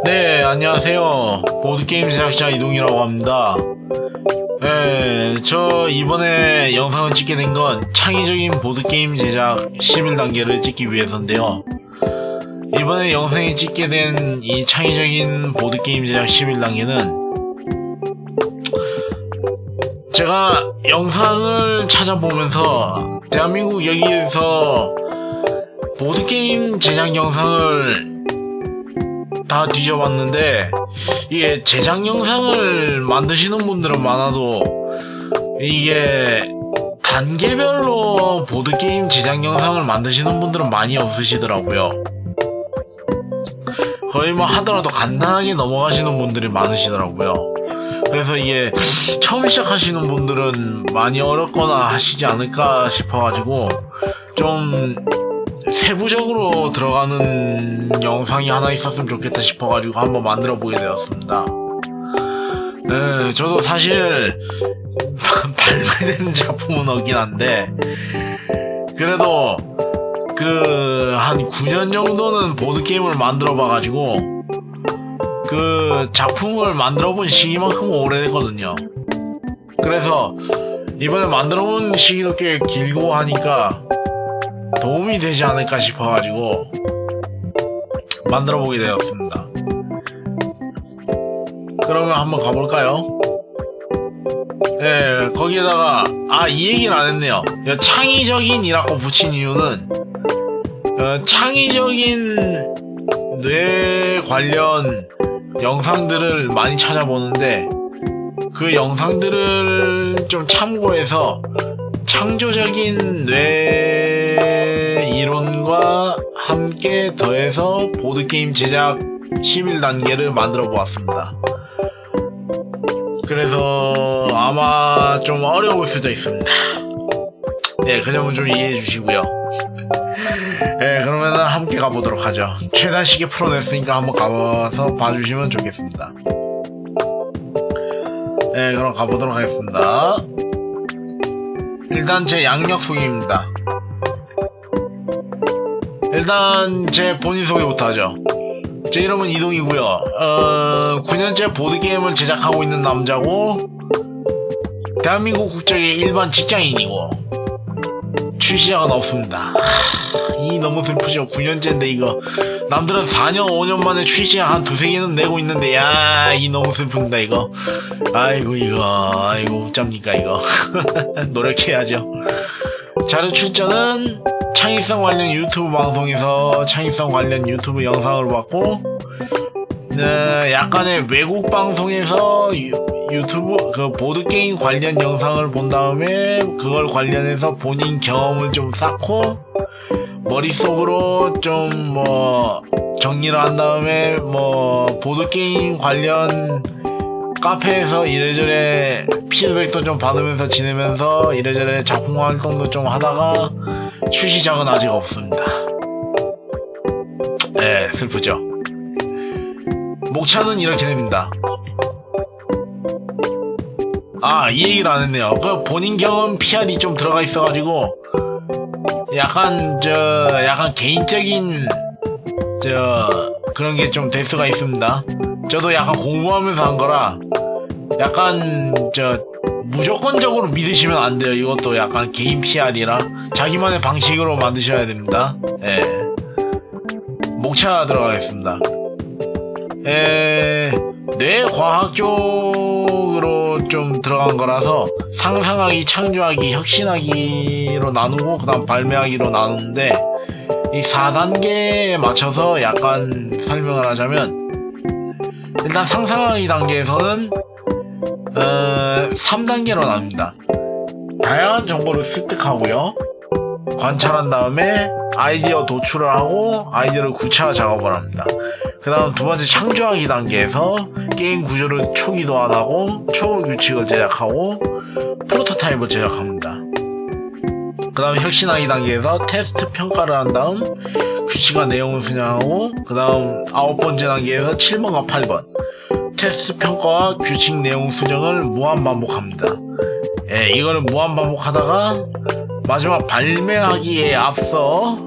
네, 안녕하세요. 보드게임 제작자 이동이라고 합니다. 네, 저 이번에 영상을 찍게 된 건 창의적인 보드게임 제작 11단계를 찍기 위해서인데요. 이번에 영상에 찍게 된 이 창의적인 보드게임 제작 11단계는 제가 영상을 찾아보면서 대한민국 여기에서 보드게임 제작 영상을 다 뒤져봤는데 이게 제작 영상을 만드시는 분들은 많아도 이게 단계별로 보드게임 제작 영상을 만드시는 분들은 많이 없으시더라고요. 거의 뭐 하더라도 간단하게 넘어가시는 분들이 많으시더라고요. 그래서 이게 처음 시작하시는 분들은 많이 어렵거나 하시지 않을까 싶어가지고 좀 세부적으로 들어가는 영상이 하나 있었으면 좋겠다 싶어가지고 한번 만들어 보게 되었습니다. 네, 저도 사실 발매된 작품은 없긴 한데 그래도 한 9년 정도는 보드게임을 만들어 봐가지고 작품을 만들어 본 시기만큼 오래됐거든요. 그래서 이번에 만들어 본 시기도 꽤 길고 하니까 도움이 되지 않을까 싶어가지고 만들어 보게 되었습니다. 그러면 한번 가볼까요? 예, 거기에다가 이 얘기는 안 했네요. 창의적인이라고 붙인 이유는 창의적인 뇌 관련 영상들을 많이 찾아보는데 그 영상들을 좀 참고해서 창조적인 뇌 이론과 함께 더해서 보드게임 제작 11단계를 만들어 보았습니다. 그래서 아마 좀 어려울 수도 있습니다. 네, 그 점은 좀 이해해 주시고요. 네, 그러면은 함께 가보도록 하죠. 최단식에 풀어냈으니까 한번 가봐서 봐주시면 좋겠습니다. 네, 그럼 가보도록 하겠습니다. 일단 제 양력 소개입니다. 일단 제 본인 소개부터 하죠. 제 이름은 이동이고요. 9년째 보드게임을 제작하고 있는 남자고 대한민국 국적의 일반 직장인이고 출시작은 없습니다. 이 너무 슬프죠. 9년째인데 이거 남들은 4년 5년 만에 출시작 한 두세 개는 내고 있는데 이 너무 슬픕니다 이거. 아이고 어쩝니까 이거. 노력해야죠. 자료 출전은 창의성 관련 유튜브 방송에서 창의성 관련 유튜브 영상을 봤고 약간의 외국 방송에서 유튜브 보드게임 관련 영상을 본 다음에 그걸 관련해서 본인 경험을 좀 쌓고 머릿속으로 좀 정리를 한 다음에 보드게임 관련 카페에서 이래저래 피드백도 좀 받으면서 지내면서 이래저래 작품 활동도 좀 하다가 출시작은 아직 없습니다. 네, 슬프죠. 목차는 이렇게 됩니다. 이 얘기를 안 했네요. 본인 경험 PR이 좀 들어가 있어가지고 약간 개인적인 그런 게 좀 될 수가 있습니다. 저도 약간 공부하면서 한 거라 약간 무조건적으로 믿으시면 안 돼요. 이것도 약간 개인 PR이라 자기만의 방식으로 만드셔야 됩니다. 예. 목차 들어가겠습니다. 뇌과학 쪽으로 좀 들어간 거라서 상상하기, 창조하기, 혁신하기로 나누고 그 다음 발매하기로 나누는데 이 4단계에 맞춰서 약간 설명을 하자면 일단 상상하기 단계에서는 3단계로 나눕니다. 다양한 정보를 습득하고요. 관찰한 다음에 아이디어 도출을 하고 아이디어를 구체화 작업을 합니다. 그 다음 두 번째 창조하기 단계에서 게임 구조를 초기도 안 하고 초보 규칙을 제작하고 프로토타입을 제작합니다. 그 다음 혁신하기 단계에서 테스트 평가를 한 다음 규칙과 내용을 수정하고 그 다음 9번째 단계에서 7번과 8번 테스트 평가와 규칙 내용 수정을 무한 반복합니다. 이거를 무한 반복하다가 마지막 발매하기에 앞서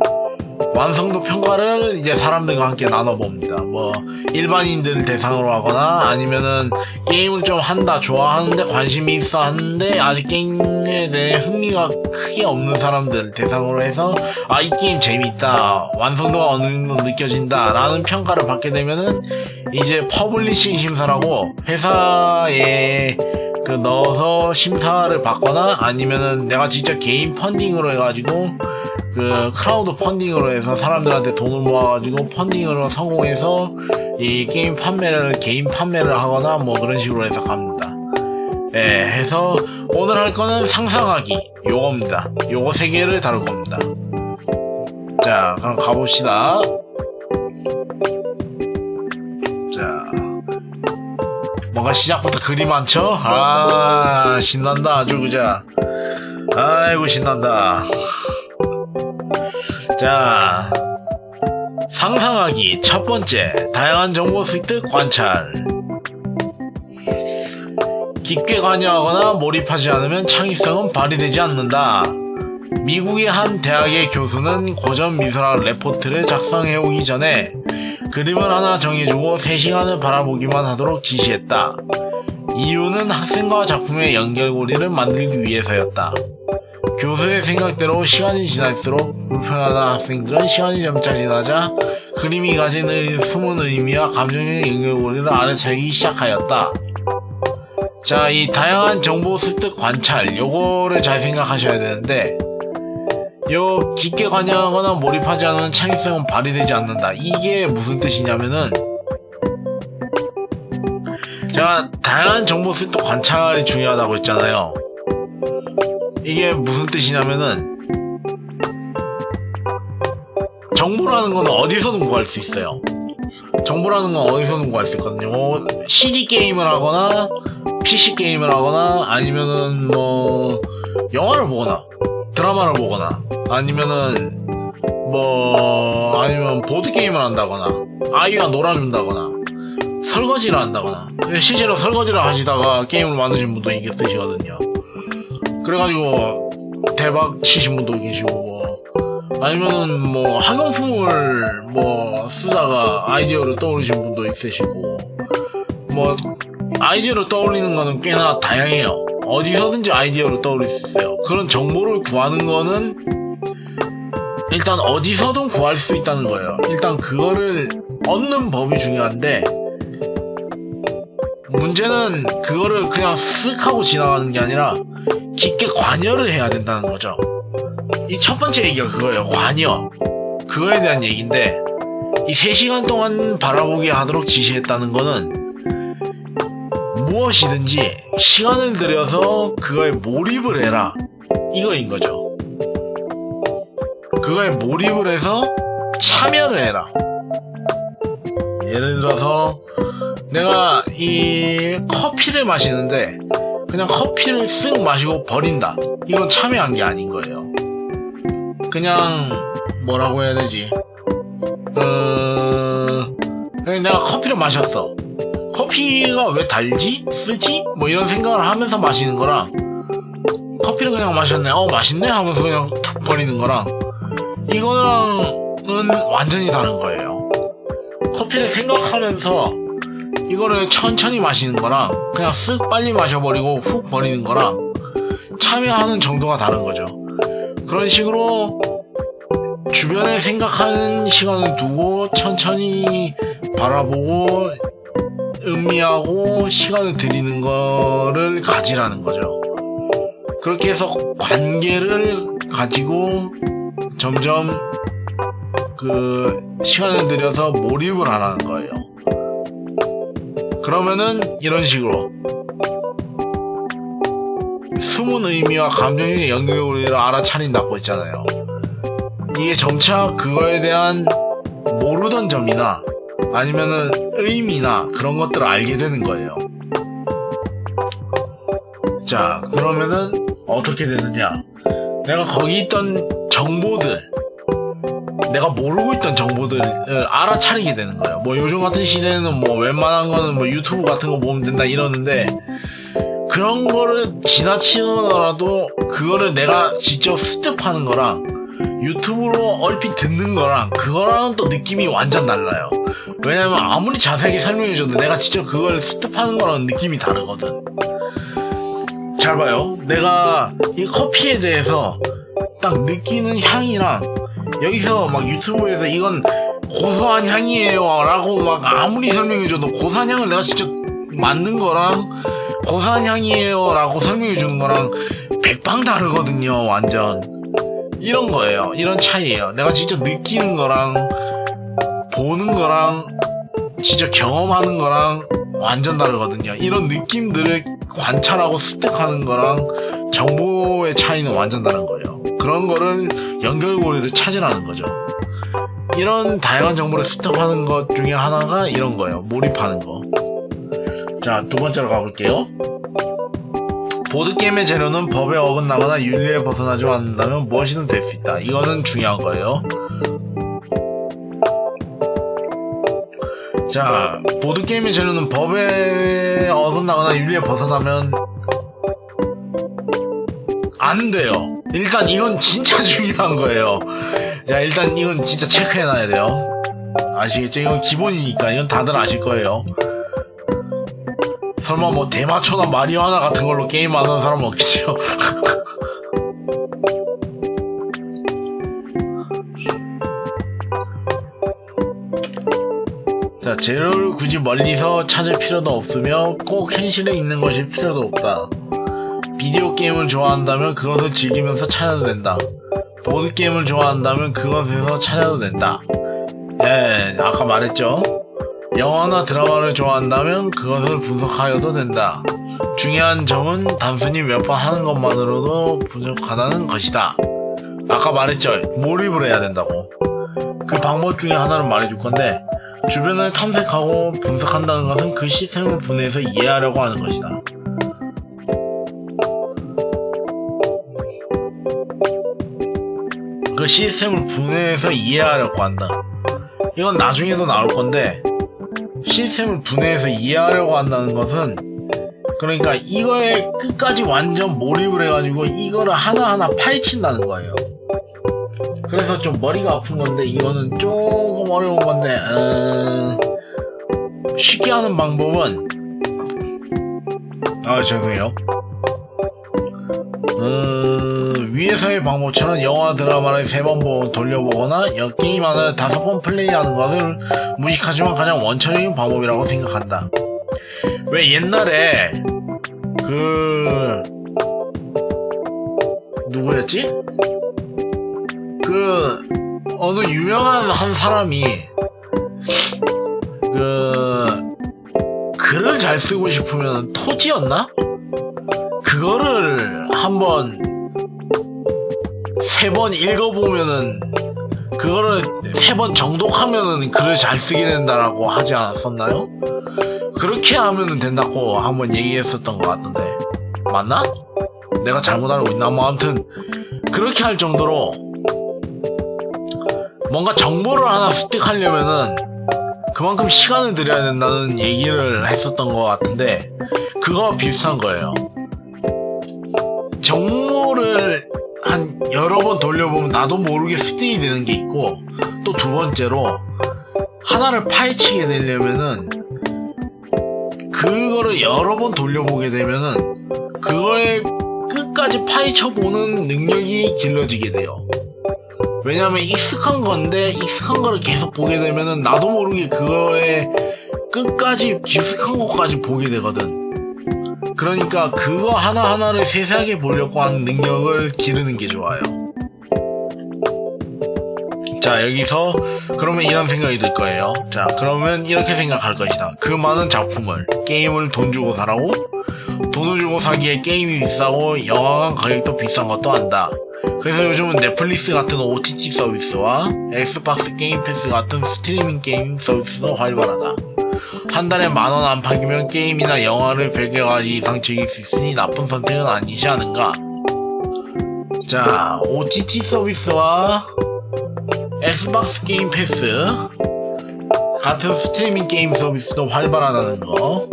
완성도 평가를 이제 사람들과 함께 나눠봅니다. 뭐 일반인들 대상으로 하거나 아니면은 게임을 좀 한다 좋아하는데 관심이 있어 하는데 아직 게임에 대해 흥미가 크게 없는 사람들 대상으로 해서 아, 이 게임 재밌다, 완성도가 어느 정도 느껴진다 라는 평가를 받게 되면은 이제 퍼블리싱 심사라고 회사에 넣어서 심사를 받거나 아니면은 내가 직접 개인 펀딩으로 해가지고 크라우드 펀딩으로 해서 사람들한테 돈을 모아가지고 펀딩으로 성공해서 이 게임 판매를 개인 판매를 하거나 뭐 그런 식으로 해서 갑니다. 예, 해서 오늘 할 거는 상상하기 요겁니다. 요거 3개를 다룰 겁니다. 자, 그럼 가봅시다. 자, 뭔가 시작부터 그리 많죠? 아, 신난다 아주 그자. 아이고 신난다. 자, 상상하기 첫 번째, 다양한 정보 습득 관찰. 깊게 관여하거나 몰입하지 않으면 창의성은 발휘되지 않는다. 미국의 한 대학의 교수는 고전 미술학 레포트를 작성해오기 전에 그림을 하나 정해주고 3시간을 바라보기만 하도록 지시했다. 이유는 학생과 작품의 연결고리를 만들기 위해서였다. 교수의 생각대로 시간이 지날수록 불편하던 학생들은 시간이 점차 지나자 그림이 가진 숨은 의미와 감정의 연결고리를 알아차리기 시작하였다. 자, 이 다양한 정보 습득 관찰 요거를 잘 생각하셔야 되는데, 요 깊게 관여하거나 몰입하지 않으면 창의성은 발휘되지 않는다. 이게 무슨 뜻이냐면은, 제가 다양한 정보 습득 관찰이 중요하다고 했잖아요. 이게 무슨 뜻이냐면은, 정보라는 건 어디서든 구할 수 있어요. 정보라는 건 어디서든 구할 수 있거든요. CD 게임을 하거나 PC 게임을 하거나 아니면은 뭐 영화를 보거나 드라마를 보거나 아니면은 아니면 보드 게임을 한다거나 아이와 놀아준다거나 설거지를 한다거나, 실제로 설거지를 하시다가 게임을 만드신 분도 계시거든요. 그래가지고 대박 치신 분도 계시고, 아니면은 뭐 학용품을 쓰다가 아이디어를 떠올리신 분도 있으시고, 아이디어를 떠올리는 거는 꽤나 다양해요. 어디서든지 아이디어를 떠올릴 수 있어요. 그런 정보를 구하는 거는 일단 어디서든 구할 수 있다는 거예요. 일단 그거를 얻는 법이 중요한데, 문제는 그거를 그냥 쓱 하고 지나가는 게 아니라 깊게 관여를 해야 된다는 거죠. 이 첫 번째 얘기가 그거예요. 관여. 그거에 대한 얘기인데, 이 3시간 동안 바라보게 하도록 지시했다는 거는 무엇이든지 시간을 들여서 그거에 몰입을 해라, 이거인 거죠. 그거에 몰입을 해서 참여를 해라. 예를 들어서 내가 이 커피를 마시는데 그냥 커피를 쓱 마시고 버린다, 이건 참여한 게 아닌 거예요. 그냥 뭐라고 해야 되지, 그냥 내가 커피를 마셨어. 커피가 왜 달지? 쓰지? 이런 생각을 하면서 마시는 거랑, 커피를 그냥 마셨네, 맛있네 하면서 그냥 툭 버리는 거랑, 이거랑은 완전히 다른 거예요. 커피를 생각하면서 이거를 천천히 마시는 거랑 그냥 쓱 빨리 마셔버리고 훅 버리는 거랑 참여하는 정도가 다른 거죠. 그런 식으로 주변에 생각하는 시간을 두고 천천히 바라보고 음미하고 시간을 들이는 거를 가지라는 거죠. 그렇게 해서 관계를 가지고 점점 그 시간을 들여서 몰입을 하라는 거예요. 그러면은 이런 식으로 숨은 의미와 감정의 연결고리를 알아차린다고 했잖아요. 이게 점차 그거에 대한 모르던 점이나 아니면은 의미나 그런 것들을 알게 되는 거예요. 자, 그러면은 어떻게 되느냐, 내가 거기 있던 정보들, 내가 모르고 있던 정보들을 알아차리게 되는 거예요. 요즘 같은 시대에는 웬만한 거는 유튜브 같은 거 보면 된다 이러는데, 그런 거를 지나치더라도 그거를 내가 직접 습득하는 거랑 유튜브로 얼핏 듣는 거랑 그거랑은 또 느낌이 완전 달라요. 왜냐면 아무리 자세하게 설명해줘도 내가 직접 그걸 스텝하는 거랑 느낌이 다르거든. 잘 봐요. 내가 이 커피에 대해서 딱 느끼는 향이랑 여기서 막 유튜브에서 이건 고소한 향이에요 라고 막 아무리 설명해줘도 고소한 향을 내가 직접 만든 거랑 고소한 향이에요 라고 설명해주는 거랑 백방 다르거든요. 완전 이런 거예요. 이런 차이예요. 내가 직접 느끼는 거랑 보는 거랑 직접 경험하는 거랑 완전 다르거든요. 이런 느낌들을 관찰하고 습득하는 거랑 정보의 차이는 완전 다른 거예요. 그런 거를 연결고리를 찾으라는 거죠. 이런 다양한 정보를 습득하는 것 중에 하나가 이런 거예요. 몰입하는 거. 자, 두 번째로 가볼게요. 보드게임의 재료는 법에 어긋나거나 윤리에 벗어나지 않는다면 무엇이든 될 수 있다. 이거는 중요한 거예요. 자, 보드게임의 재료는 법에 어긋나거나 윤리에 벗어나면 안 돼요. 일단 이건 진짜 중요한 거예요. 자, 일단 이건 진짜 체크해놔야 돼요. 아시겠죠? 이건 기본이니까 이건 다들 아실 거예요. 설마 뭐 대마초나 마리화나 같은 걸로 게임 안 하는 사람은 없겠죠? 자, 재료를 굳이 멀리서 찾을 필요도 없으며 꼭 현실에 있는 것일 필요도 없다. 비디오 게임을 좋아한다면 그것을 즐기면서 찾아도 된다. 보드 게임을 좋아한다면 그것에서 찾아도 된다. 예, 아까 말했죠. 영화나 드라마를 좋아한다면 그것을 분석하여도 된다. 중요한 점은 단순히 몇 번 하는 것만으로도 부족하다는 것이다. 아까 말했죠. 몰입을 해야 된다고. 그 방법 중에 하나를 말해줄 건데, 주변을 탐색하고 분석한다는 것은 그 시스템을 분해해서 이해하려고 하는 것이다. 그 시스템을 분해해서 이해하려고 한다. 이건 나중에도 나올 건데, 시스템을 분해해서 이해하려고 한다는 것은 그러니까 이거에 끝까지 완전 몰입을 해가지고 이거를 하나하나 파헤친다는 거예요. 그래서 좀 머리가 아픈 건데 이거는 조금 어려운 건데 쉽게 하는 방법은 죄송해요. 위에서의 방법처럼 영화 드라마를 3번 돌려보거나 게임 하나를 5번 플레이하는 것을 무식하지만 가장 원천적인 방법이라고 생각한다. 왜 옛날에 누구였지? 어느 유명한 한 사람이 글을 잘 쓰고 싶으면 토지였나? 그거를 한번 3번 읽어보면은 그거를 3번 정독하면은 글을 잘 쓰게 된다라고 하지 않았었나요? 그렇게 하면은 된다고 한번 얘기했었던 것 같던데 맞나? 내가 잘못 알고 있나? 뭐 아무튼 그렇게 할 정도로 뭔가 정보를 하나 습득하려면은 그만큼 시간을 들여야 된다는 얘기를 했었던 것 같은데 그거와 비슷한 거예요. 정보를 한 여러 번 돌려보면 나도 모르게 습득이 되는 게 있고 또 두 번째로 하나를 파헤치게 되려면은 그거를 여러 번 돌려보게 되면은 그거에 끝까지 파헤쳐보는 능력이 길러지게 돼요. 왜냐면 익숙한 건데 익숙한 거를 계속 보게 되면은 나도 모르게 그거에 끝까지 깊숙한 것까지 보게 되거든. 그러니까 그거 하나하나를 세세하게 보려고 하는 능력을 기르는 게 좋아요. 자, 여기서 그러면 이런 생각이 들 거예요. 자, 그러면 이렇게 생각할 것이다. 그 많은 작품을 게임을 돈 주고 사라고? 돈을 주고 사기에 게임이 비싸고 영화관 가격도 비싼 것도 안다. 그래서 요즘은 넷플릭스 같은 OTT 서비스와 엑스박스 게임 패스 같은 스트리밍 게임 서비스도 활발하다. 한 달에 10,000원 안팎이면 게임이나 영화를 100여 가지 이상 즐길 수 있으니 나쁜 선택은 아니지 않은가? 자, OTT 서비스와 엑스박스 게임 패스 같은 스트리밍 게임 서비스도 활발하다는 거.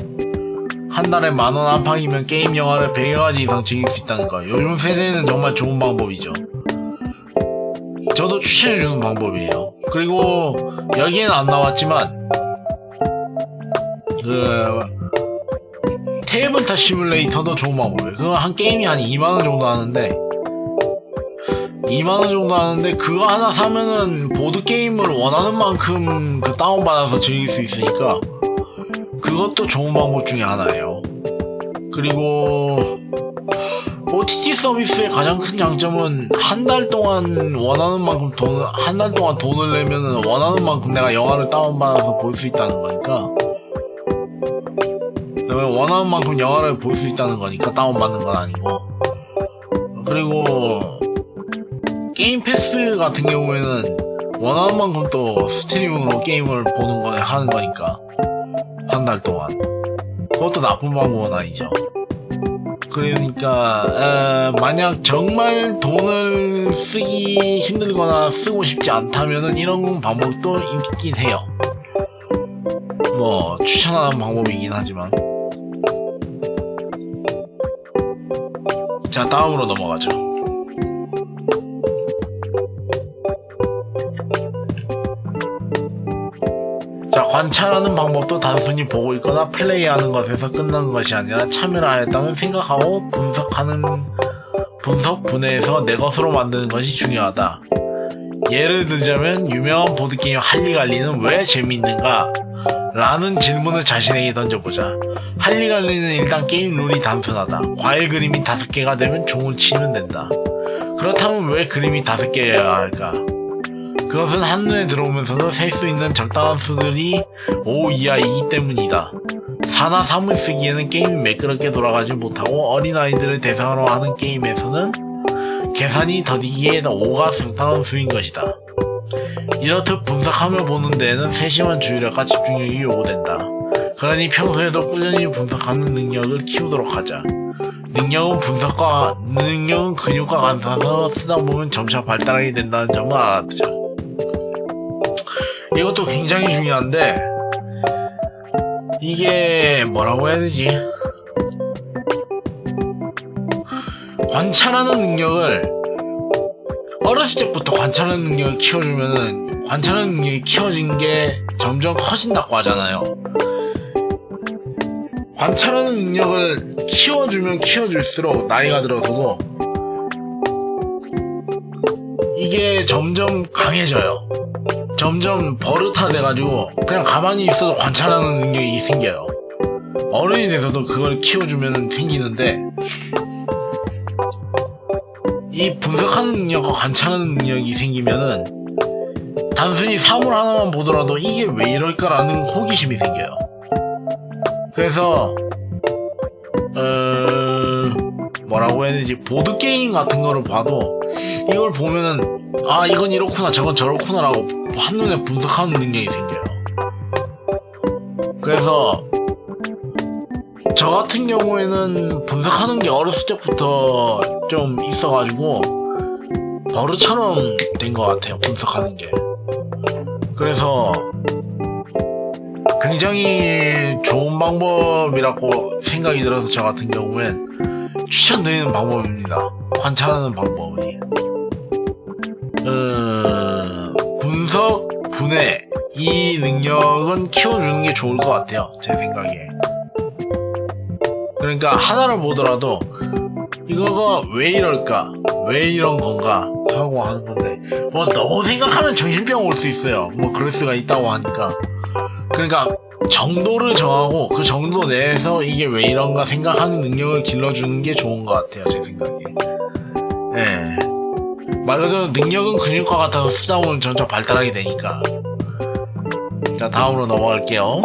한 달에 10,000원 안팎이면 게임 영화를 100여 가지 이상 즐길 수 있다는 거. 요즘 세대는 정말 좋은 방법이죠. 저도 추천해주는 방법이에요. 그리고 여기에는 안 나왔지만 그 테이블탑 시뮬레이터도 좋은 방법이에요. 그거 한 게임이 한 2만원 정도 하는데 2만원 정도 하는데 그거 하나 사면은 보드게임을 원하는 만큼 그 다운받아서 즐길 수 있으니까 그것도 좋은 방법 중에 하나예요. 그리고 OTT 서비스의 가장 큰 장점은 한 달 동안 원하는 만큼 한 달 동안 돈을 내면은 원하는 만큼 내가 영화를 다운받아서 볼 수 있다는 거니까, 그다음에 원하는 만큼 영화를 볼 수 있다는 거니까 다운받는 건 아니고. 그리고 게임 패스 같은 경우에는 원하는 만큼 또 스트리밍으로 게임을 보는 거 하는 거니까 한 달 동안 그것도 나쁜 방법은 아니죠. 그러니까 만약 정말 돈을 쓰기 힘들거나 쓰고 싶지 않다면은 이런 방법도 있긴 해요. 뭐 추천하는 방법이긴 하지만. 자, 다음으로 넘어가죠. 자, 관찰하는 방법도 단순히 보고 있거나 플레이하는 것에서 끝나는 것이 아니라 참여를 하였다는 생각하고 분석 분해해서 내 것으로 만드는 것이 중요하다. 예를 들자면 유명한 보드게임 할리갈리는 왜 재미있는가? 라는 질문을 자신에게 던져보자. 할리갈리는 일단 게임 룰이 단순하다. 과일 그림이 5개가 되면 종을 치면 된다. 그렇다면 왜 그림이 5개여야 할까? 그것은 한눈에 들어오면서도 셀 수 있는 적당한 수들이 5 이하이기 때문이다. 4나 3을 쓰기에는 게임이 매끄럽게 돌아가지 못하고 어린아이들을 대상으로 하는 게임에서는 계산이 더디기에 5가 적당한 수인 것이다. 이렇듯 분석하며 보는 데에는 세심한 주의력과 집중력이 요구된다. 그러니 평소에도 꾸준히 분석하는 능력을 키우도록 하자. 능력은 근육과 같아서 쓰다 보면 점차 발달하게 된다는 점을 알아두자. 이것도 굉장히 중요한데, 이게 뭐라고 해야 되지? 관찰하는 능력을 어렸을 때부터 관찰하는 능력을 키워주면은 관찰하는 능력이 키워진 게 점점 커진다고 하잖아요. 관찰하는 능력을 키워주면 키워줄수록 나이가 들어서도 이게 점점 강해져요. 점점 버릇화돼가지고 그냥 가만히 있어도 관찰하는 능력이 생겨요. 어른이 돼서도 그걸 키워주면 생기는데, 이 분석하는 능력과 관찰하는 능력이 생기면은 단순히 사물 하나만 보더라도 이게 왜 이럴까라는 호기심이 생겨요. 그래서 뭐라고 해야 되지? 보드게임 같은 거를 봐도 이걸 보면은 아, 이건 이렇구나 저건 저렇구나 라고 한눈에 분석하는 능력이 생겨요. 그래서 저 같은 경우에는 분석하는 게 어렸을 때부터 좀 있어가지고 버릇처럼 된 것 같아요, 분석하는 게. 그래서 굉장히 좋은 방법이라고 생각이 들어서 저 같은 경우엔 추천드리는 방법입니다. 관찰하는 방법이. 분석, 분해, 이 능력은 키워주는 게 좋을 것 같아요, 제 생각에. 그러니까 하나를 보더라도 이거가 왜 이럴까? 왜 이런 건가? 하고 하는 건데, 뭐 너무 생각하면 정신병 올 수 있어요. 뭐 그럴 수가 있다고 하니까. 그러니까 정도를 정하고 그 정도 내에서 이게 왜 이런가 생각하는 능력을 길러주는 게 좋은 것 같아요, 제 생각에. 예. 말 그대로 능력은 근육과 같아서 쓰다 보면 점점 발달하게 되니까. 자, 다음으로 넘어갈게요.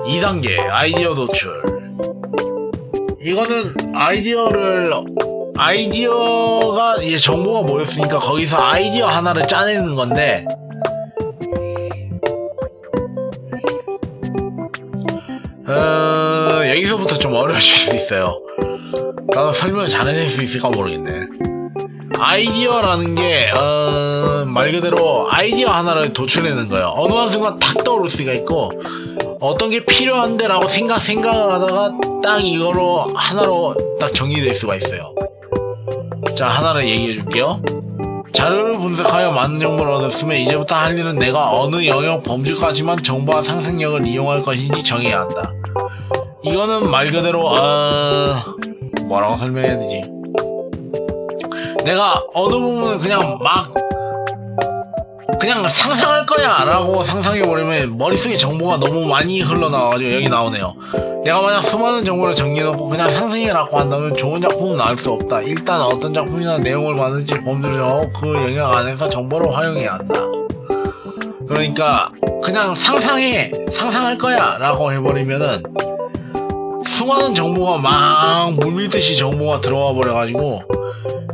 이 단계 아이디어 도출. 이거는 아이디어가 이제 정보가 모였으니까 거기서 아이디어 하나를 짜내는 건데, 여기서부터 좀 어려워질 수 있어요. 나도 설명을 잘 해낼 수 있을까 모르겠네. 아이디어라는 게 말 그대로 아이디어 하나를 도출해내는 거예요. 어느 한순간 탁 떠오를 수가 있고, 어떤 게 필요한데 라고 생각을 하다가 딱 이거로 하나로 딱 정리될 수가 있어요. 자, 하나를 얘기해 줄게요. 자료를 분석하여 많은 정보를 얻었으면 이제부터 할 일은 내가 어느 영역 범주까지만 정보와 상상력을 이용할 것인지 정해야 한다. 이거는 말 그대로 뭐라고 설명해야 되지? 내가 어느 부분을 그냥 상상할 거야 라고 상상해버리면 머릿속에 정보가 너무 많이 흘러나와가지고 여기 나오네요. 내가 만약 수많은 정보를 정리해놓고 그냥 상상해라고 한다면 좋은 작품은 나올 수 없다. 일단 어떤 작품이나 내용을 만들지 범주를 정하고 그 영역 안에서 정보를 활용해야 한다. 그러니까 그냥 상상할 거야 라고 해버리면은 수많은 정보가 막 물밀듯이 정보가 들어와 버려가지고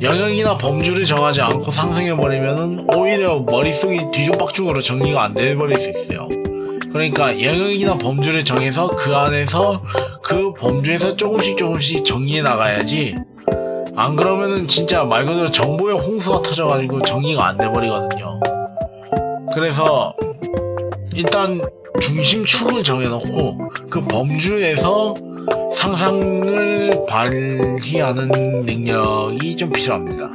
영역이나 범주를 정하지 않고 상상해버리면은 오히려 머릿속이 뒤죽박죽으로 정리가 안 돼버릴 수 있어요. 그러니까 영역이나 범주를 정해서 그 안에서 그 범주에서 조금씩 정리해 나가야지, 안 그러면은 진짜 말 그대로 정보의 홍수가 터져가지고 정리가 안 돼버리거든요. 그래서 일단 중심축을 정해놓고 그 범주에서 상상을 발휘하는 능력이 좀 필요합니다.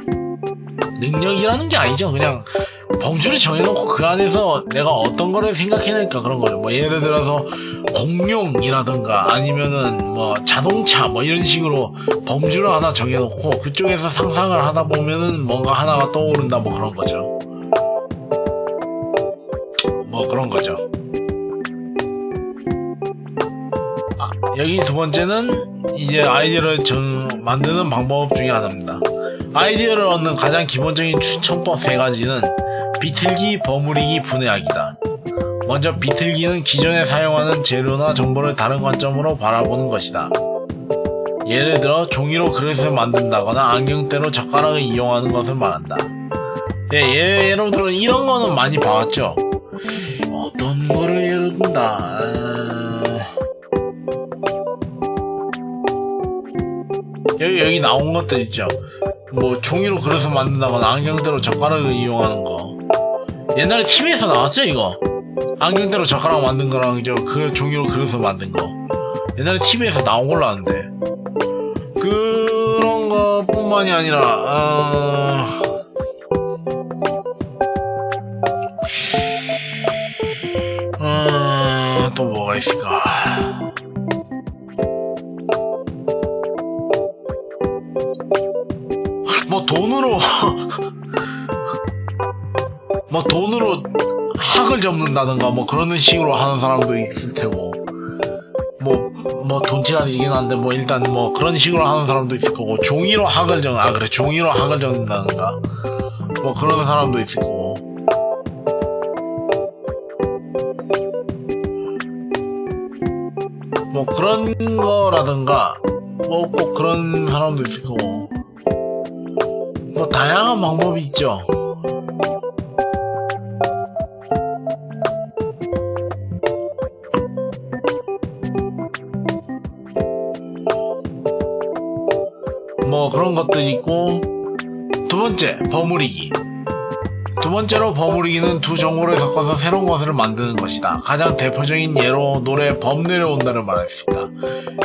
능력이라는 게 아니죠. 그냥 범주를 정해놓고 그 안에서 내가 어떤 거를 생각해내니까 그런 거죠. 뭐 예를 들어서 공룡이라든가 아니면은 뭐 자동차 뭐 이런 식으로 범주를 하나 정해놓고 그쪽에서 상상을 하다 보면은 뭔가 하나가 떠오른다 뭐 그런 거죠. 뭐 그런 거죠. 여기 두 번째는 이제 아이디어를 만드는 방법 중에 하나입니다. 아이디어를 얻는 가장 기본적인 추천법 3가지는 비틀기, 버무리기, 분해하기다. 먼저 비틀기는 기존에 사용하는 재료나 정보를 다른 관점으로 바라보는 것이다. 예를 들어 종이로 그릇을 만든다거나 안경테로 젓가락을 이용하는 것을 말한다. 예를 들어 이런 거는 많이 봐왔죠. 어떤 거를 예를 든다. 여기 나온 것들 있죠. 뭐 종이로 그릇을 만든다거나 안경테로 젓가락을 이용하는 거. 옛날에 TV에서 나왔죠 이거. 안경테로 젓가락 만든 거랑 그 종이로 그릇을 만든 거. 옛날에 TV에서 나온 걸로 아는데. 그런 거 뿐만이 아니라 또 뭐가 있을까. 돈으로 학을 접는다든가 뭐 그런 식으로 하는 사람도 있을 테고, 뭐 돈치라는 얘기는 한데 뭐 일단 뭐 그런 식으로 하는 사람도 있을 거고, 종이로 학을 접는다든가 뭐 그러는 사람도 있을 거고, 뭐 그런 거라든가 뭐 꼭 그런 사람도 있을 거고, 뭐 다양한 방법이 있죠. 뭐 그런 것들이 있고, 두 번째, 버무리기. 두 번째로 버무리기는 두 정보를 섞어서 새로운 것을 만드는 것이다. 가장 대표적인 예로 노래 범 내려온다를 말할 수 있다.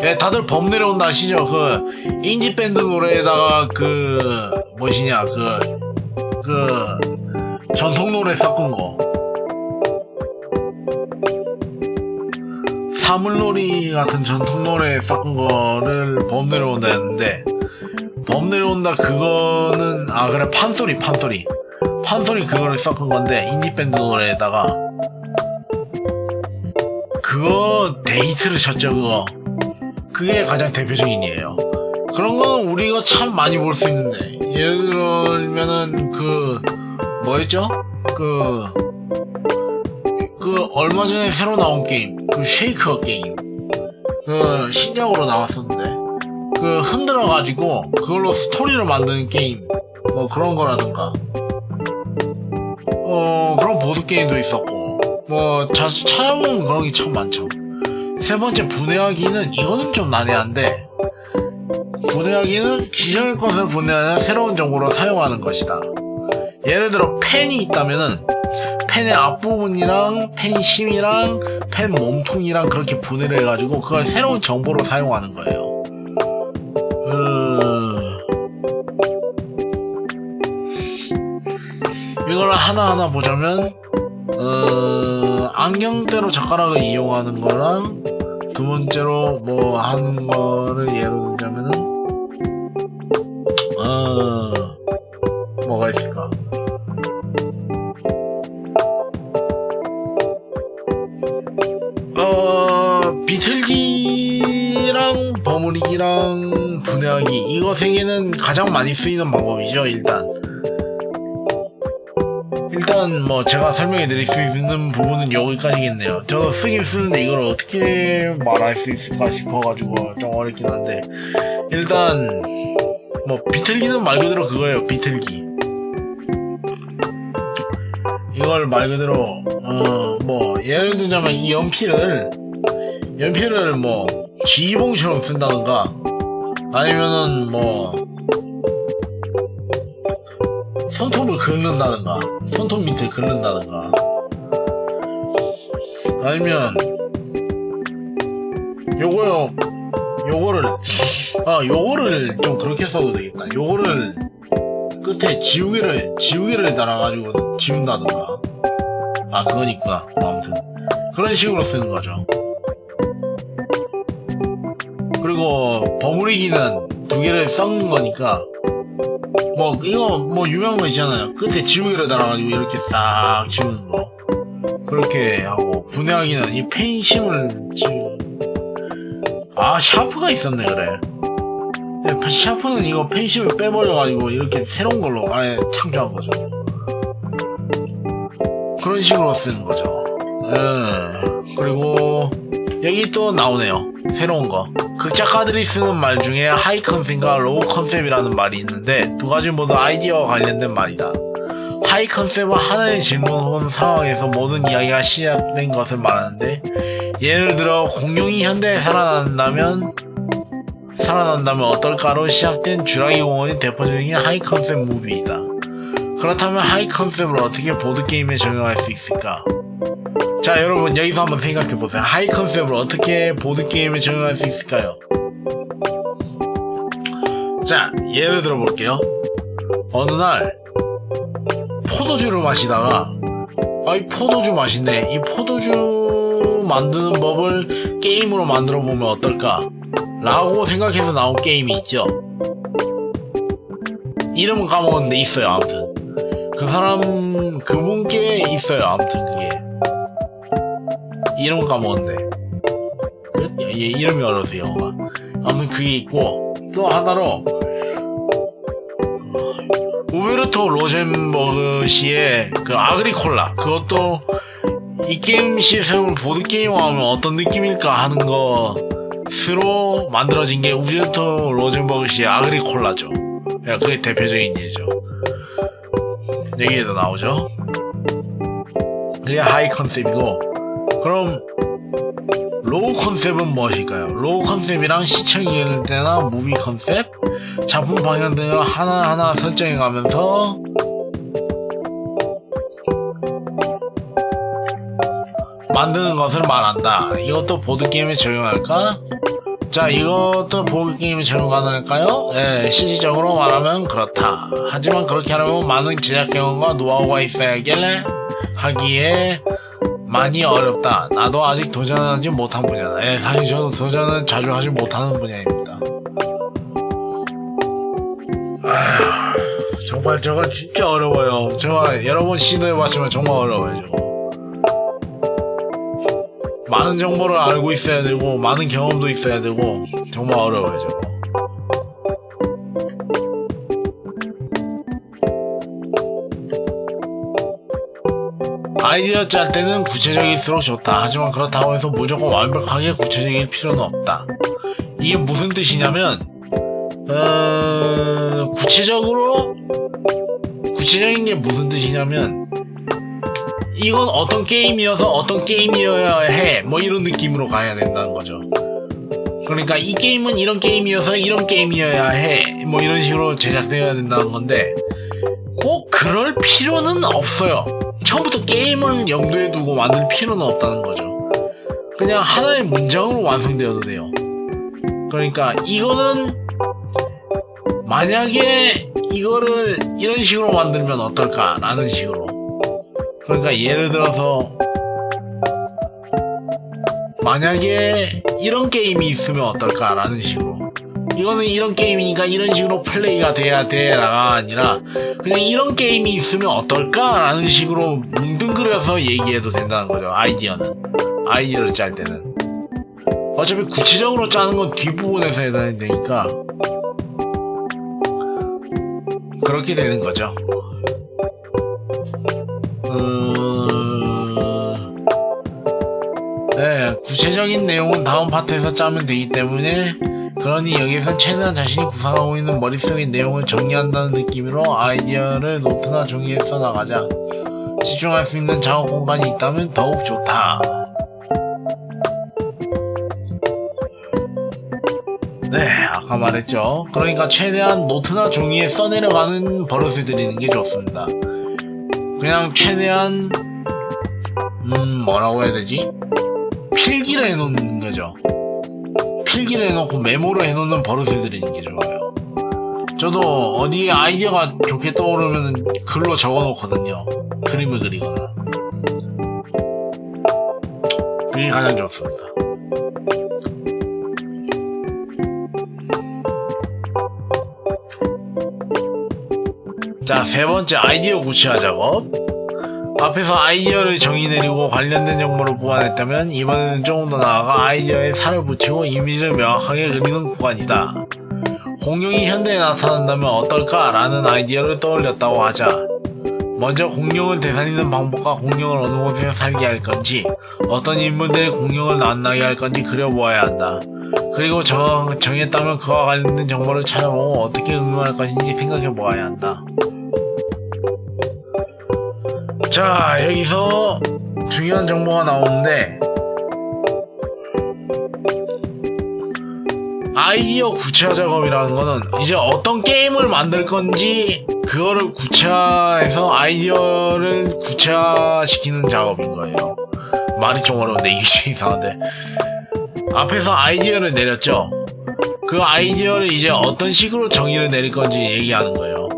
예, 다들 범 내려온다 아시죠? 그 인디밴드 노래에다가 전통 노래 섞은 거. 사물놀이 같은 전통 노래 섞은 거를 범 내려온다 했는데, 범 내려온다 그거는 그래 판소리 그거를 섞은 건데, 인디밴드 노래에다가 그거 데이트를 쳤죠. 그게 가장 대표적인 예예요. 그런 거는 우리가 참 많이 볼 수 있는데, 예를 들면은 뭐였죠? 얼마 전에 새로 나온 게임, 쉐이커 게임, 신작으로 나왔었는데, 흔들어가지고 그걸로 스토리를 만드는 게임, 뭐 그런 거라든가, 그런 보드게임도 있었고, 뭐 찾아보면 그런 게 참 많죠. 세 번째, 분해하기는, 이거는 좀 난해한데, 분해하기는 기존의 것을 분해하여 새로운 정보로 사용하는 것이다. 예를 들어 펜이 있다면은 펜의 앞부분이랑 펜 심이랑 펜 몸통이랑 그렇게 분해를 해가지고 그걸 새로운 정보로 사용하는 거예요. 이걸 하나하나 보자면 안경대로 젓가락을 이용하는 거랑 두 번째로 뭐 하는 거를 예로 들자면은 뭐가 있을까? 비틀기랑 버무리기랑 분해하기 이거 세 개는 가장 많이 쓰이는 방법이죠. 일단 뭐 제가 설명해 드릴 수 있는 부분은 여기까지겠네요. 저도 쓰긴 쓰는데 이걸 어떻게 말할 수 있을까 싶어가지고 좀 어렵긴 한데, 일단 뭐 비틀기는 말 그대로 그거예요. 비틀기. 이걸 말 그대로 뭐 예를 들자면 이 연필을 뭐 지휘봉처럼 쓴다던가 아니면은 뭐 손톱을 긁는다든가 손톱 밑에 긁는다든가 아니면 요거를 좀 그렇게 써도 되겠다. 요거를 끝에 지우개를 달아가지고 지운다든가. 그건 있구나. 아무튼 그런 식으로 쓰는 거죠. 그리고 버무리기는 두 개를 섞는 거니까 뭐 이거 뭐 유명한 거 있잖아요. 끝에 지우개를 달아가지고 이렇게 싹 지우는 거. 그렇게 하고, 분해하기는 이 펜심을 샤프가 있었네. 그래, 샤프는 이거 펜심을 빼버려가지고 이렇게 새로운 걸로 아예 창조한 거죠. 그런 식으로 쓰는 거죠. 그리고 여기 또 나오네요. 새로운 거. 극작가들이 쓰는 말 중에 하이 컨셉과 로우 컨셉이라는 말이 있는데 두 가지 모두 아이디어와 관련된 말이다. 하이 컨셉은 하나의 질문 혹은 상황에서 모든 이야기가 시작된 것을 말하는데, 예를 들어 공룡이 현대에 살아난다면 어떨까로 시작된 쥬라기 공원이 대표적인 하이 컨셉 무비이다. 그렇다면 하이 컨셉을 어떻게 보드게임에 적용할 수 있을까? 자, 여러분 여기서 한번 생각해보세요. 하이 컨셉을 어떻게 보드게임에 적용할 수 있을까요? 자, 예를 들어 볼게요. 어느 날 포도주를 마시다가 이 포도주 맛있네, 이 포도주 만드는 법을 게임으로 만들어 보면 어떨까? 라고 생각해서 나온 게임이 있죠. 이름은 까먹었는데 있어요. 아무튼 그분께 있어요. 아무튼 그게 이름은 까먹었네. 얘 이름이 어려우세요. 아무튼 그게 있고, 또 하나로 우베르토 로젠버그 씨의 그 아그리콜라, 그것도 이 게임 시스템을 보드게임화하면 어떤 느낌일까 하는 것으로 만들어진 게 우베르토 로젠버그 씨의 아그리콜라죠. 그게 대표적인 예죠. 여기에도 나오죠. 그게 하이 컨셉이고, 그럼 로우 컨셉은 무엇일까요? 로우 컨셉이랑 시청일 때나 무비 컨셉, 작품 방향 등을 하나하나 설정해가면서 만드는 것을 말한다. 이것도 보드게임에 적용할까? 자, 이것도 보드게임에 적용 가능할까요? 네, 실질적으로 말하면 그렇다. 하지만 그렇게 하려면 많은 제작 경험과 노하우가 있어야겠네 하기에 많이 어렵다. 나도 아직 도전하지 못한 분야다. 네, 사실 저도 도전은 자주 하지 못하는 분야입니다. 정말 저거 진짜 어려워요. 저거 여러 번 시도해봤지만 정말 어려워요. 저거 많은 정보를 알고 있어야 되고 많은 경험도 있어야 되고 정말 어려워요. 저거 아이디어 짤 때는 구체적일수록 좋다. 하지만 그렇다고 해서 무조건 완벽하게 구체적일 필요는 없다. 이게 무슨 뜻이냐면 구체적인 게 무슨 뜻이냐면, 이건 어떤 게임이어서 어떤 게임이어야 해, 뭐 이런 느낌으로 가야 된다는 거죠. 그러니까 이 게임은 이런 게임이어서 이런 게임이어야 해, 뭐 이런 식으로 제작되어야 된다는 건데, 꼭 그럴 필요는 없어요. 처음부터 게임을 염두에 두고 만들 필요는 없다는 거죠. 그냥 하나의 문장으로 완성되어도 돼요. 그러니까 이거는 만약에 이거를 이런 식으로 만들면 어떨까 라는 식으로. 그러니까 예를 들어서 만약에 이런 게임이 있으면 어떨까 라는 식으로. 이거는 이런 게임이니까 이런 식으로 플레이가 돼야 돼라가 아니라 그냥 이런 게임이 있으면 어떨까 라는 식으로 뭉뚱그려서 얘기해도 된다는 거죠. 아이디어를 짤 때는 어차피 구체적으로 짜는 건 뒷부분에서 해야 되니까 그렇게 되는 거죠. 네, 구체적인 내용은 다음 파트에서 짜면 되기 때문에, 그러니 여기에선 최대한 자신이 구상하고 있는 머릿속의 내용을 정리한다는 느낌으로 아이디어를 노트나 종이에 써나가자. 집중할 수 있는 작업 공간이 있다면 더욱 좋다. 네, 아까 말했죠. 그러니까 최대한 노트나 종이에 써내려가는 버릇을 들이는 게 좋습니다. 그냥 최대한 뭐라고 해야 되지? 필기를 해놓는 거죠. 필기를 해놓고 메모를 해놓는 버릇을 들이는 게 좋아요. 저도 어디에 아이디어가 좋게 떠오르면 글로 적어놓거든요. 그림을 그리거나. 그게 가장 좋습니다. 자, 세 번째 아이디어 구체화 작업. 앞에서 아이디어를 정의 내리고 관련된 정보를 보완했다면 이번에는 조금 더 나아가 아이디어에 살을 붙이고 이미지를 명확하게 그리는 구간이다. 공룡이 현대에 나타난다면 어떨까? 라는 아이디어를 떠올렸다고 하자. 먼저 공룡을 되살리는 방법과 공룡을 어느 곳에서 살게 할 건지, 어떤 인물들이 공룡을 만나게 할 건지 그려보아야 한다. 그리고 정했다면 그와 관련된 정보를 찾아보고 어떻게 응용할 것인지 생각해보아야 한다. 자, 여기서 중요한 정보가 나오는데, 아이디어 구체화 작업이라는 거는 이제 어떤 게임을 만들 건지 그거를 구체화해서 아이디어를 구체화시키는 작업인 거예요. 말이 좀 어려운데 이게 좀 이상한데, 앞에서 아이디어를 내렸죠. 그 아이디어를 이제 어떤 식으로 정의를 내릴 건지 얘기하는 거예요.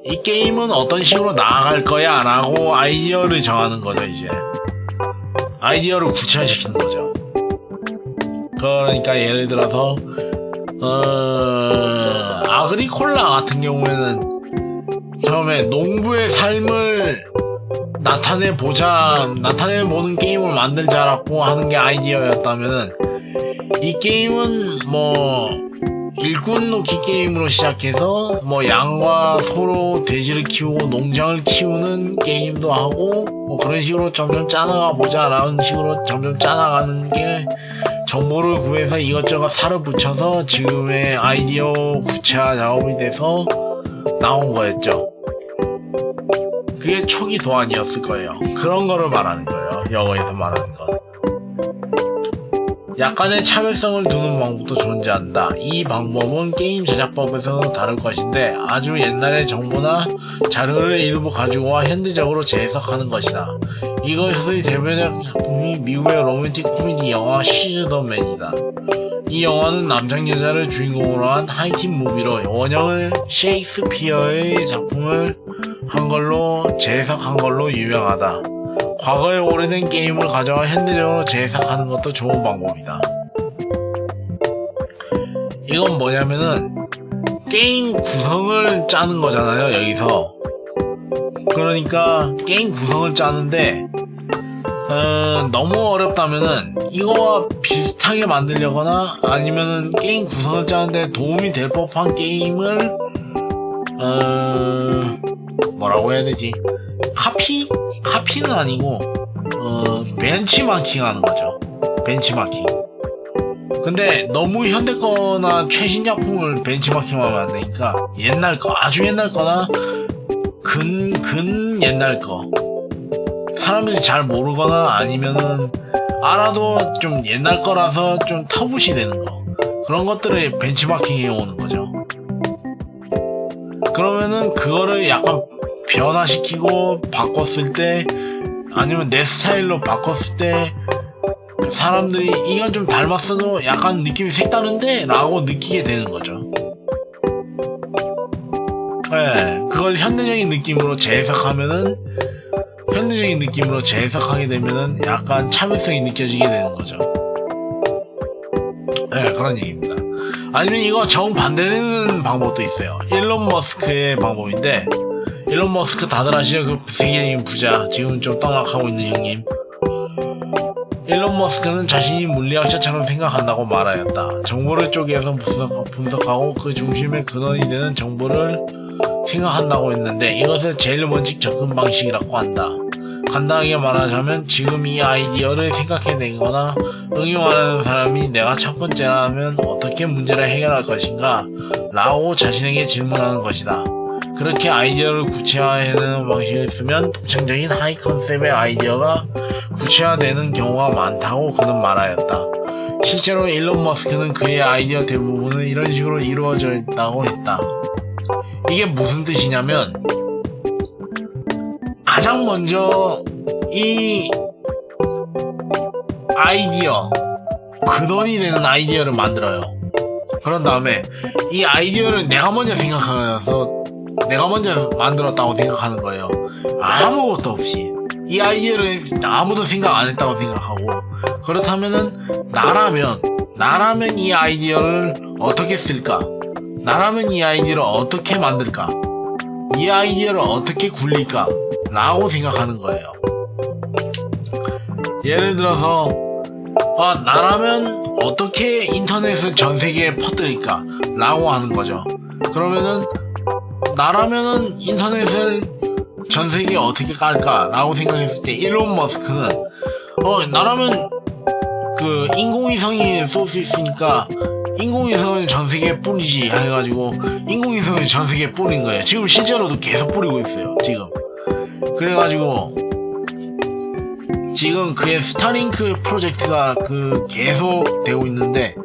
이 게임은 어떤 식으로 나아갈 거야 라고 아이디어를 정하는 거죠. 이제 아이디어를 구체화시키는 거죠. 그러니까 예를 들어서 아그리콜라 같은 경우에는 처음에 농부의 삶을 나타내보는 게임을 만들자라고 하는 게 아이디어였다면은, 이 게임은 뭐 일꾼 놓기 게임으로 시작해서 뭐 양과 소로 돼지를 키우고 농장을 키우는 게임도 하고 뭐 그런 식으로 점점 짜나가 보자 라는 식으로 점점 짜나가는 게 정보를 구해서 이것저것 살을 붙여서 지금의 아이디어 구체화 작업이 돼서 나온 거였죠. 그게 초기 도안이었을 거예요. 그런 거를 말하는 거예요. 영어에서 말하는 건. 약간의 차별성을 두는 방법도 존재한다. 이 방법은 게임 제작법에서는 다를 것인데 아주 옛날의 정보나 자료를 일부 가지고 와 현대적으로 재해석하는 것이다. 이것의 대표적 작품이 미국의 로맨틱 코미디 영화 시즈 더 맨이다. 이 영화는 남장 여자를 주인공으로 한 하이틴 무비로 원형을 셰익스피어의 작품을 한걸로 재해석한 걸로 유명하다. 과거의 오래된 게임을 가져와 현대적으로 재해석하는 것도 좋은 방법이다. 이건 뭐냐면은 게임 구성을 짜는 거잖아요, 여기서. 그러니까 게임 구성을 짜는데 너무 어렵다면은 이거와 비슷하게 만들려거나 아니면은 게임 구성을 짜는데 도움이 될 법한 게임을 뭐라고 해야 되지? 카피는 아니고 벤치마킹 하는 거죠. 벤치마킹. 근데 너무 현대 거나 최신 작품을 벤치마킹하면 안 되니까 옛날 거, 아주 옛날 거나 근 옛날 거, 사람들이 잘 모르거나 아니면은 알아도 좀 옛날 거라서 좀 터부시 되는 거, 그런 것들을 벤치마킹 해오는 거죠. 그러면은 그거를 약간 변화시키고 바꿨을 때, 아니면 내 스타일로 바꿨을 때 사람들이 이건 좀 닮았어도 약간 느낌이 색다른데? 라고 느끼게 되는 거죠. 네, 그걸 현대적인 느낌으로 재해석하게 되면은 약간 차별성이 느껴지게 되는 거죠. 네, 그런 얘기입니다. 아니면 이거 정반대되는 방법도 있어요. 일론 머스크의 방법인데, 일론 머스크 다들 아시죠? 그 세계적인 부자, 지금 좀 떡락하고 있는 형님. 일론 머스크는 자신이 물리학자처럼 생각한다고 말하였다. 정보를 쪼개서 분석하고 그 중심의 근원이 되는 정보를 생각한다고 했는데, 이것을 제일 먼지 접근 방식이라고 한다. 간단하게 말하자면 지금 이 아이디어를 생각해내거나 응용하는 사람이 내가 첫 번째라면 어떻게 문제를 해결할 것인가? 라고 자신에게 질문하는 것이다. 그렇게 아이디어를 구체화해내는 방식을 쓰면 독창적인 하이 컨셉의 아이디어가 구체화되는 경우가 많다고 그는 말하였다. 실제로 일론 머스크는 그의 아이디어 대부분은 이런 식으로 이루어져 있다고 했다. 이게 무슨 뜻이냐면, 가장 먼저 이 아이디어, 근원이 되는 아이디어를 만들어요. 그런 다음에 이 아이디어를 내가 먼저 만들었다고 생각하는 거예요. 아무것도 없이. 이 아이디어를 아무도 생각 안 했다고 생각하고, 그렇다면은 나라면 이 아이디어를 어떻게 쓸까? 나라면 이 아이디어를 어떻게 만들까? 이 아이디어를 어떻게 굴릴까? 라고 생각하는 거예요. 예를 들어서 나라면 어떻게 인터넷을 전 세계에 퍼뜨릴까? 라고 하는 거죠. 그러면은 나라면은 인터넷을 전 세계에 어떻게 깔까? 라고 생각했을 때 일론 머스크는 나라면 그 인공위성이 쏠 수 있으니까 인공위성을 전 세계에 뿌리지 해가지고 인공위성을 전 세계에 뿌린 거예요. 지금 실제로도 계속 뿌리고 있어요. 지금 그래가지고 지금 그의 스타링크 프로젝트가 계속 되고 있는데,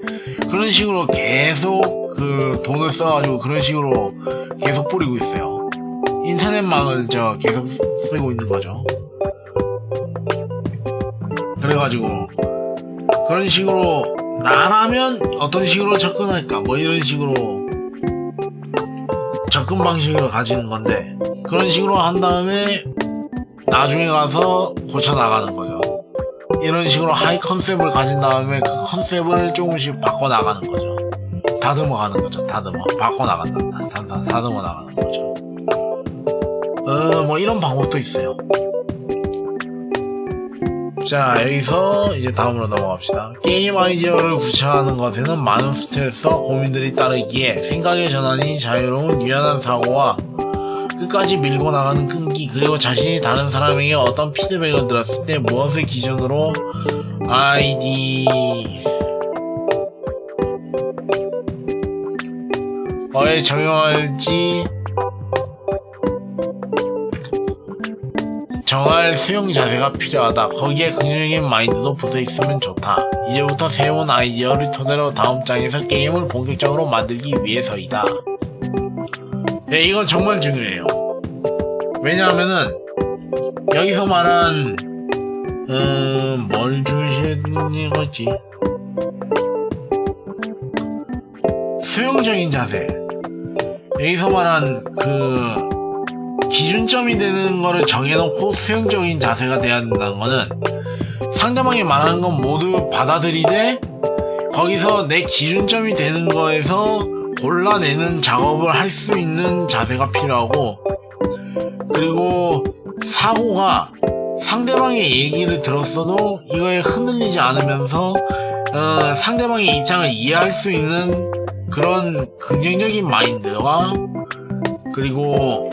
그런 식으로 계속 돈을 써가지고 그런 식으로 계속 뿌리고 있어요. 인터넷망을 계속 쓰고 있는 거죠. 그래가지고 그런 식으로 나라면 어떤 식으로 접근할까, 뭐 이런 식으로 접근 방식을 가지는 건데, 그런 식으로 한 다음에 나중에 가서 고쳐 나가는 거죠. 이런 식으로 하이 컨셉을 가진 다음에 그 컨셉을 조금씩 바꿔 나가는 거죠. 다듬어 가는 거죠. 바꿔 나간다. 다듬어 나가는 거죠. 뭐 이런 방법도 있어요. 자, 여기서 이제 다음으로 넘어갑시다. 게임 아이디어를 구체화하는 것에는 많은 스트레스와 고민들이 따르기에 생각의 전환이 자유로운 유연한 사고와 끝까지 밀고 나가는 끈기, 그리고 자신이 다른 사람에게 어떤 피드백을 들었을 때 무엇을 기준으로 아이디어에 적용할지 정할 수용 자세가 필요하다. 거기에 긍정적인 마인드도 붙어있으면 좋다. 이제부터 새로운 아이디어를 토대로 다음 장에서 게임을 본격적으로 만들기 위해서이다. 네, 이건 정말 중요해요. 왜냐하면은 여기서 말한 뭘 중요시하는 거지? 수용적인 자세. 여기서 말한 기준점이 되는 거를 정해놓고 수용적인 자세가 돼야 된다는 거는, 상대방이 말하는 건 모두 받아들이되 거기서 내 기준점이 되는 거에서 골라내는 작업을 할 수 있는 자세가 필요하고, 그리고 사고가 상대방의 얘기를 들었어도 이거에 흔들리지 않으면서 상대방의 입장을 이해할 수 있는 그런 긍정적인 마인드와, 그리고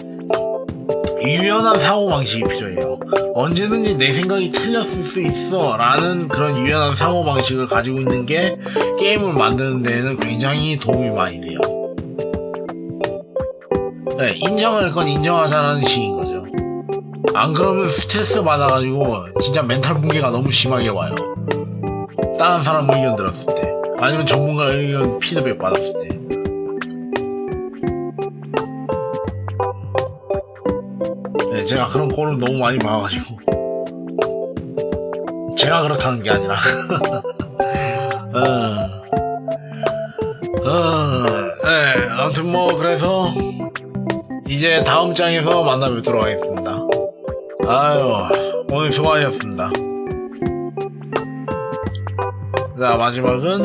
유연한 사고방식이 필요해요. 언제든지 내 생각이 틀렸을 수 있어 라는 그런 유연한 사고방식을 가지고 있는 게 게임을 만드는 데에는 굉장히 도움이 많이 돼요. 네, 인정할 건 인정하자라는 식인 거죠. 안 그러면 스트레스 받아가지고 진짜 멘탈 붕괴가 너무 심하게 와요. 다른 사람 의견 들었을 때, 아니면 전문가 의견 피드백 받았을 때. 제가 그런 꼴을 너무 많이 봐가지고. 제가 그렇다는 게 아니라. 네, 아무튼 뭐, 그래서, 이제 다음 장에서 만나 뵙도록 하겠습니다. 아유, 오늘 수고하셨습니다. 자, 마지막은,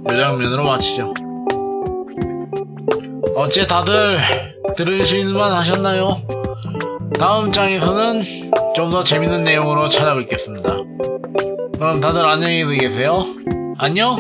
이 장면으로 마치죠. 어째 다들 들으실만 하셨나요? 다음 장에서는 좀 더 재밌는 내용으로 찾아뵙겠습니다. 그럼 다들 안녕히 계세요. 안녕?